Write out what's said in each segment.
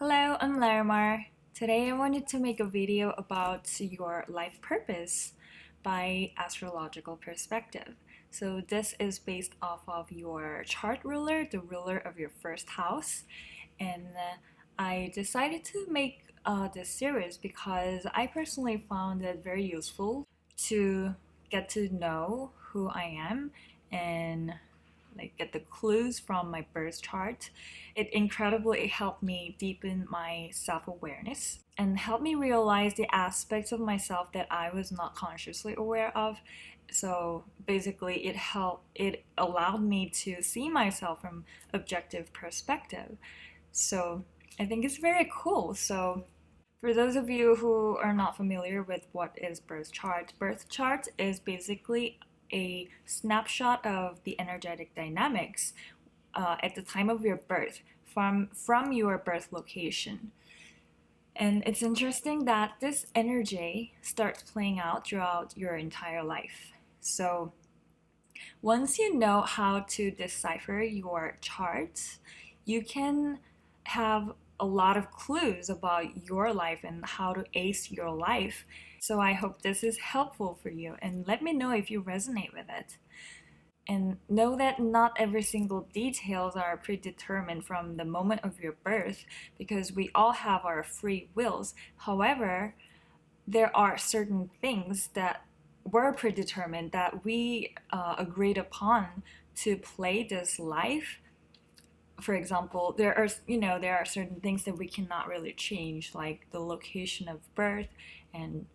Hello, I'm Larimar. Today I wanted to make a video about your life purpose by astrological perspective. So this is based off of your chart ruler, the ruler of your first house. And I decided to make this series because I personally found it very useful to get to know who I am and get the clues from my birth chart. It helped me deepen my self-awareness and helped me realize the aspects of myself that I was not consciously aware of. So basically it allowed me to see myself from objective perspective. So I think it's very cool. So for those of you who are not familiar with what is birth chart is basically a snapshot of the energetic dynamics at the time of your birth from your birth location. And it's interesting that this energy starts playing out throughout your entire life. So once you know how to decipher your charts, you can have a lot of clues about your life and how to ace your life. So I hope this is helpful for you, and let me know if you resonate with it. And know that not every single details are predetermined from the moment of your birth, because we all have our free wills. However, there are certain things that were predetermined that we agreed upon to play this life. For example, there are certain things that we cannot really change, like the location of birth and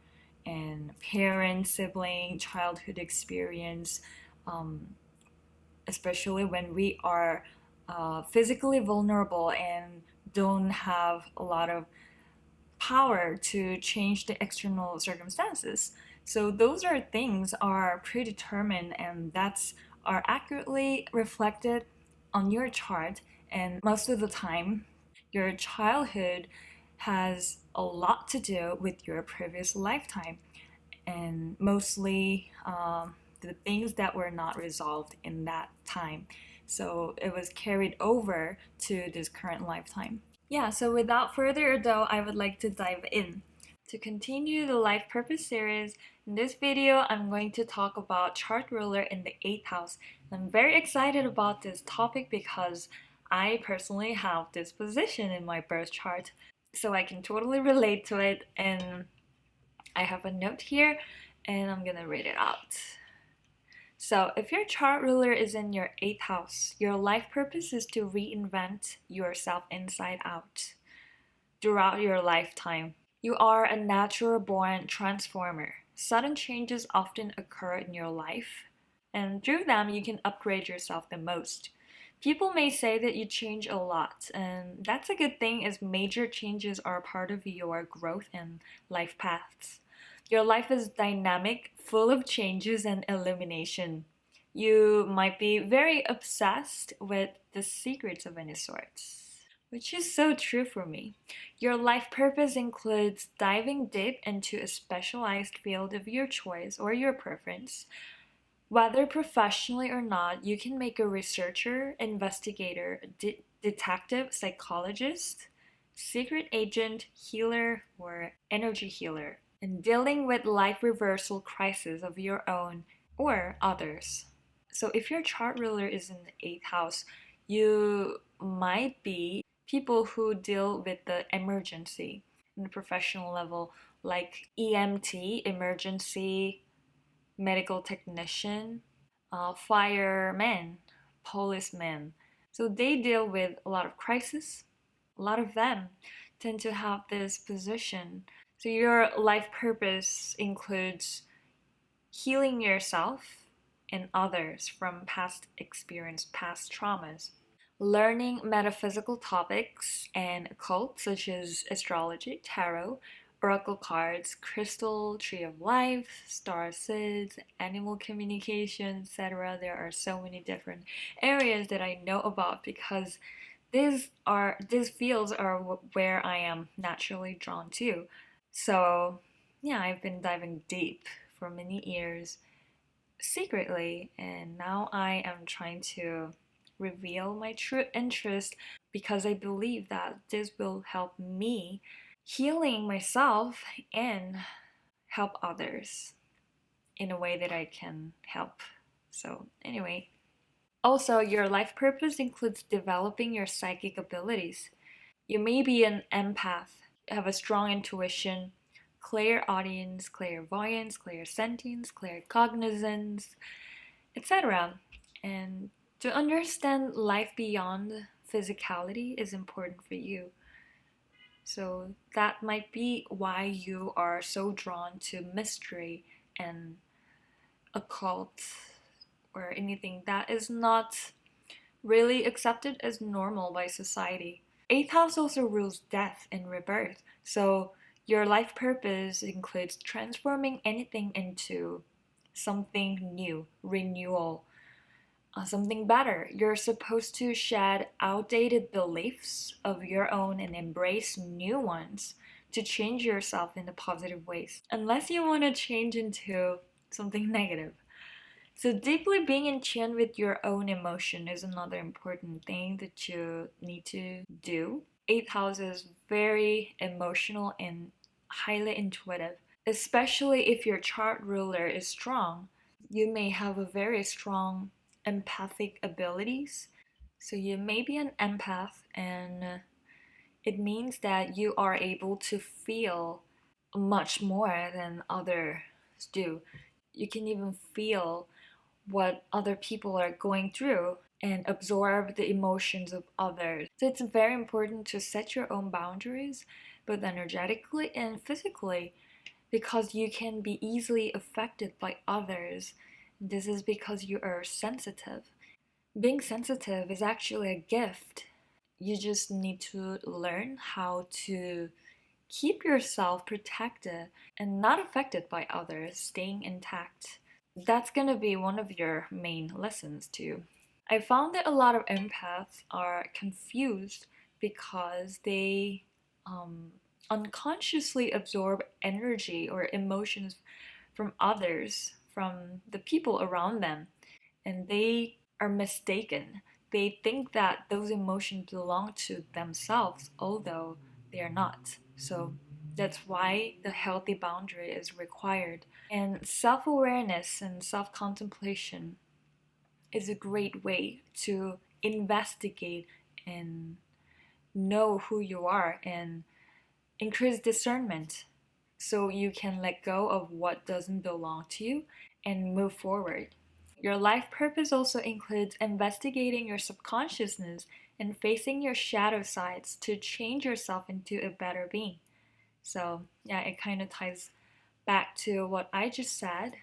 parent, sibling, childhood experience, especially when we are physically vulnerable and don't have a lot of power to change the external circumstances. So those things are predetermined, and are accurately reflected on your chart. And most of the time, your childhood has a lot to do with your previous lifetime, and mostly the things that were not resolved in that time. So it was carried over to this current lifetime. Yeah, so without further ado, I would like to dive in. To continue the Life Purpose series, in this video, I'm going to talk about chart ruler in the 8th house. I'm very excited about this topic because I personally have this position in my birth chart, so I can totally relate to it. And I have a note here, and I'm gonna read it out. So if your chart ruler is in your 8th house, your life purpose is to reinvent yourself inside out throughout your lifetime. You are a natural-born transformer. Sudden changes often occur in your life, and through them you can upgrade yourself the most. People may say that you change a lot, and that's a good thing, as major changes are part of your growth and life paths. Your life is dynamic, full of changes and illumination. You might be very obsessed with the secrets of any sorts, which is so true for me. Your life purpose includes diving deep into a specialized field of your choice or your preference. Whether professionally or not, you can make a researcher, investigator, detective, psychologist, secret agent, healer, or energy healer, and dealing with life reversal crises of your own or others. So if your chart ruler is in the 8th house, you might be people who deal with the emergency in the professional level, like EMT, emergency medical technician, firemen, policemen. So they deal with a lot of crisis. A lot of them tend to have this position. So your life purpose includes healing yourself and others from past experience, past traumas, learning metaphysical topics and occult such as astrology, tarot, oracle cards, crystal, tree of life, star seeds, animal communication, etc. There are so many different areas that I know about because these fields are where I am naturally drawn to. So yeah, I've been diving deep for many years secretly, and now I am trying to reveal my true interest because I believe that this will help me healing myself and help others in a way that I can help. So anyway, also your life purpose includes developing your psychic abilities. You may be an empath, have a strong intuition, clairaudience, clairvoyance, clairsentience, claircognizance, etc. And to understand life beyond physicality is important for you. So that might be why you are so drawn to mystery and occult or anything that is not really accepted as normal by society. Eighth house also rules death and rebirth. So your life purpose includes transforming anything into something new, renewal, something better. You're supposed to shed outdated beliefs of your own and embrace new ones to change yourself in the positive ways, unless you want to change into something negative. So, deeply being in tune with your own emotion is another important thing that you need to do. Eighth house is very emotional and highly intuitive, especially if your chart ruler is strong. You may have a very strong empathic abilities. So, you may be an empath, and it means that you are able to feel much more than others do. You can even feel what other people are going through and absorb the emotions of others. So it's very important to set your own boundaries, both energetically and physically, because you can be easily affected by others. This is because you are sensitive. Being sensitive is actually a gift. You just need to learn how to keep yourself protected and not affected by others, staying intact. That's gonna be one of your main lessons too. I found that a lot of empaths are confused because they unconsciously absorb energy or emotions from others, from the people around them, and they are mistaken. They think that those emotions belong to themselves, although they are not. So that's why the healthy boundary is required. And self awareness and self contemplation is a great way to investigate and know who you are and increase discernment so you can let go of what doesn't belong to you and move forward. Your life purpose also includes investigating your subconsciousness and facing your shadow sides to change yourself into a better being. So, yeah, it kind of ties back to what I just said.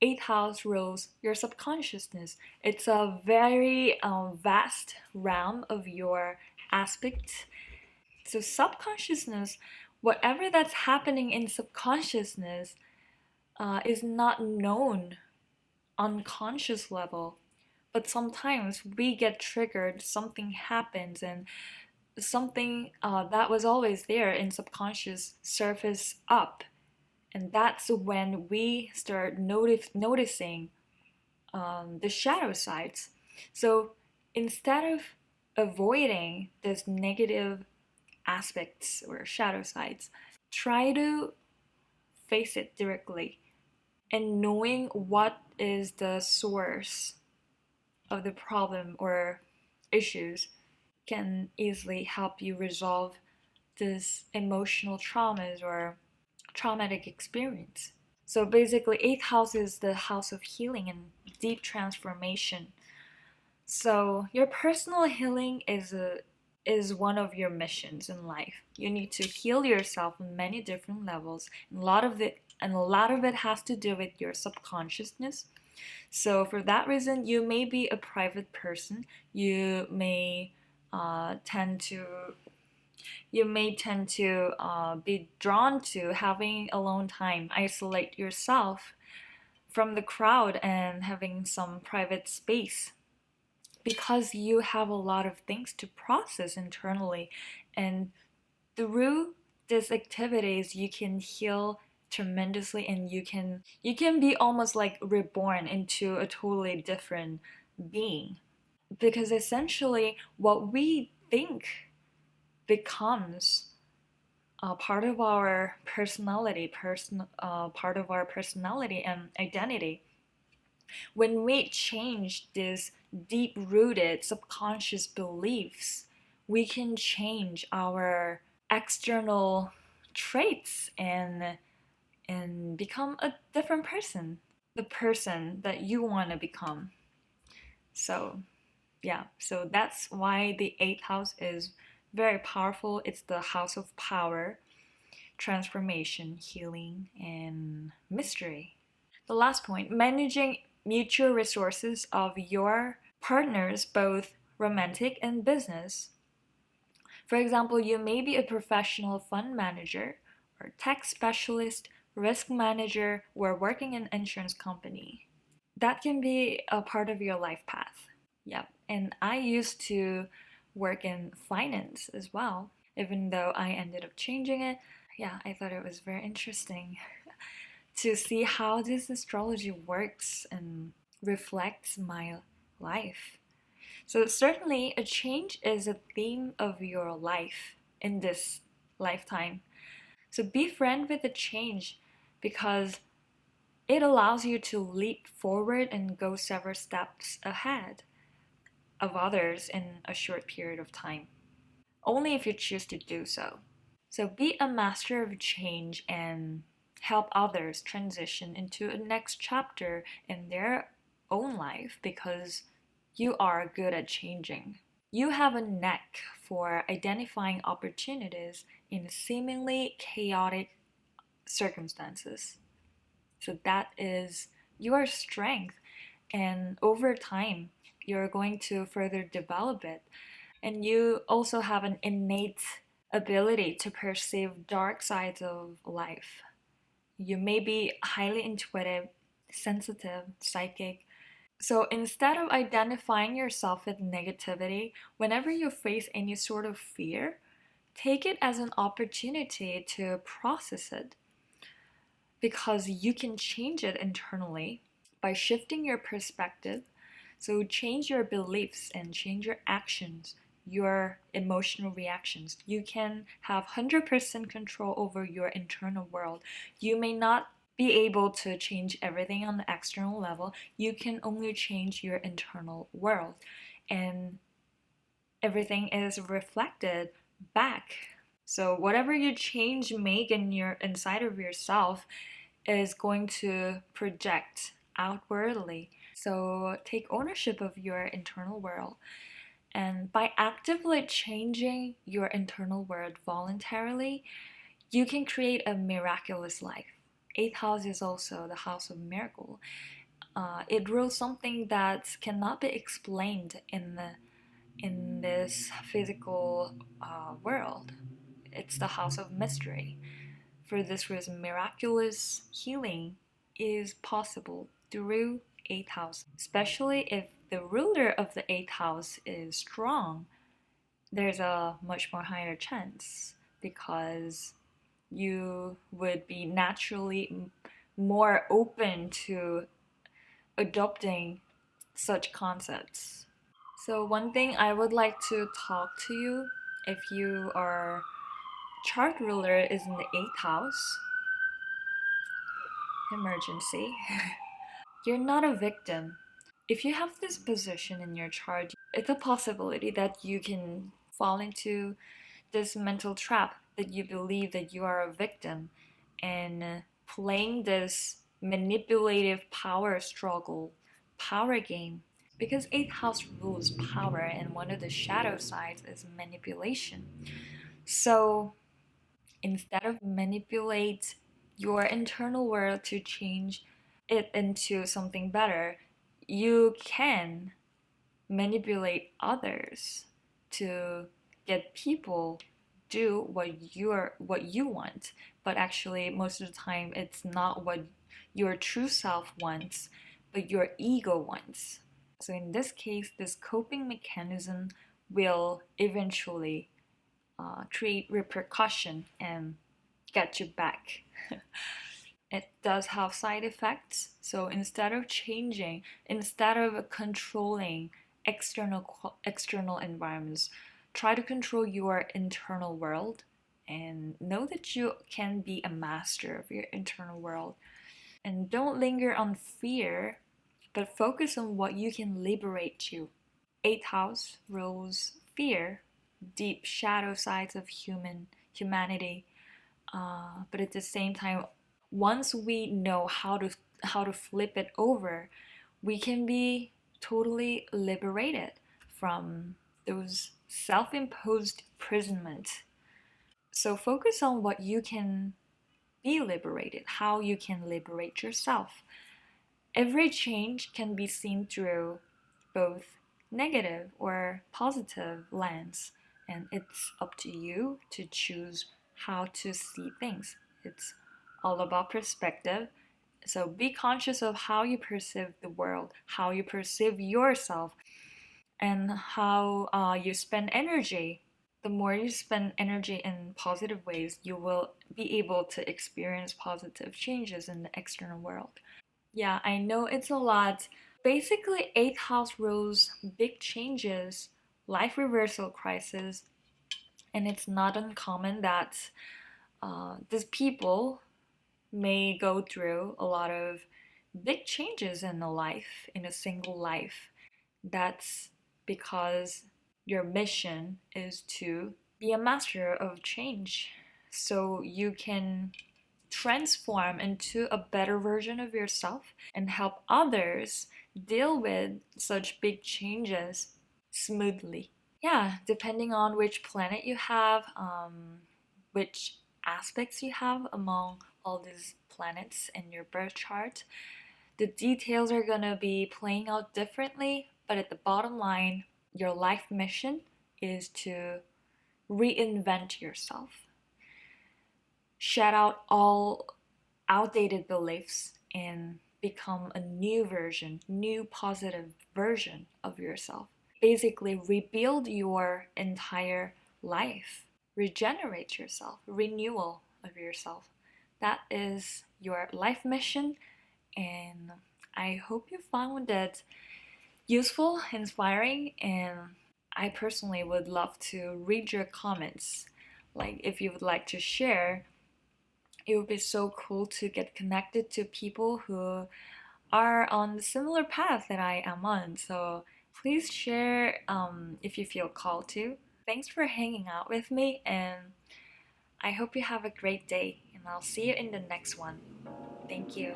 Eighth house rules your subconsciousness. It's a very vast realm of your aspect. So, subconsciousness, whatever that's happening in subconsciousness, is not known unconscious level. But sometimes we get triggered, something happens, and something that was always there in subconscious surface up. And that's when we start noticing the shadow sides. So instead of avoiding this negative aspects or shadow sides, try to face it directly and knowing what is the source of the problem or issues can easily help you resolve this emotional traumas or traumatic experience. So basically, eighth house is the house of healing and deep transformation. So your personal healing is one of your missions in life. You need to heal yourself on many different levels. And a lot of it has to do with your subconsciousness. So for that reason, you may be a private person. You may tend to be drawn to having alone time, isolate yourself from the crowd and having some private space because you have a lot of things to process internally. And through these activities, you can heal tremendously and you can be almost like reborn into a totally different being, because essentially what we think becomes part of our personality, part of our personality and identity. When we change these deep-rooted subconscious beliefs, we can change our external traits and become a different person, the person that you want to become. So yeah, so that's why the eighth house is very powerful. It's the house of power, transformation, healing, and mystery. The last point, managing mutual resources of your partners, both romantic and business. For example, you may be a professional fund manager or tech specialist, risk manager, or working in an insurance company. That can be a part of your life path. Yep. And I used to work in finance as well, even though I ended up changing it. Yeah, I thought it was very interesting to see how this astrology works and reflects my life. So certainly a change is a theme of your life in this lifetime. So befriend with the change because it allows you to leap forward and go several steps ahead of others in a short period of time. Only if you choose to do so. So be a master of change and help others transition into a next chapter in their own life because you are good at changing. You have a knack for identifying opportunities in seemingly chaotic circumstances. So that is your strength, and over time, you're going to further develop it. And you also have an innate ability to perceive dark sides of life. You may be highly intuitive, sensitive, psychic. So instead of identifying yourself with negativity, whenever you face any sort of fear, take it as an opportunity to process it because you can change it internally by shifting your perspective. So change your beliefs and change your actions, your emotional reactions. You can have 100% control over your internal world. You may not be able to change everything on the external level. You can only change your internal world. And everything is reflected back. So whatever you change make in your inside of yourself is going to project outwardly. So take ownership of your internal world. And by actively changing your internal world voluntarily, you can create a miraculous life. Eighth house is also the house of miracle. It rules something that cannot be explained in this physical world. It's the house of mystery. For this reason, miraculous healing is possible through eighth house, especially if the ruler of the eighth house is strong. There's a much more higher chance because you would be naturally more open to adopting such concepts. So one thing I would like to talk to you, if you are chart ruler is in the eighth house, emergency, you're not a victim. If you have this position in your chart, it's a possibility that you can fall into this mental trap that you believe that you are a victim and playing this manipulative power struggle, power game. Because eighth house rules power, and one of the shadow sides is manipulation. So instead of manipulate your internal world to change it into something better, you can manipulate others to get people do what you want, but actually most of the time it's not what your true self wants, but your ego wants. So in this case, this coping mechanism will eventually create repercussion and get you back. It does have side effects. So instead of changing, instead of controlling external environments, Try to control your internal world and know that you can be a master of your internal world. And don't linger on fear, but focus on what you can liberate you. Eighth house rules fear, deep shadow sides of humanity. But at the same time, once we know how to flip it over, we can be totally liberated from those self-imposed imprisonment. So focus on what you can be liberated, how you can liberate yourself. Every change can be seen through both negative or positive lens, and it's up to you to choose how to see things. It's all about perspective. So be conscious of how you perceive the world, how you perceive yourself, and how you spend energy. The more you spend energy in positive ways, you will be able to experience positive changes in the external world. Yeah, I know it's a lot. Basically, eighth house rules big changes, life reversal crisis, and it's not uncommon that these people may go through a lot of big changes in a life, in a single life. That's because your mission is to be a master of change so you can transform into a better version of yourself and help others deal with such big changes smoothly. Yeah, depending on which planet you have, which aspects you have among all these planets in your birth chart, the details are gonna be playing out differently, but at the bottom line, your life mission is to reinvent yourself. Shut out all outdated beliefs and become a new version, new positive version of yourself. Basically, rebuild your entire life, regenerate yourself, renewal of yourself. That is your life mission, and I hope you found it useful, inspiring, and I personally would love to read your comments. Like, if you would like to share, it would be so cool to get connected to people who are on the similar path that I am on. So please share if you feel called to. Thanks for hanging out with me, and I hope you have a great day, and I'll see you in the next one. Thank you.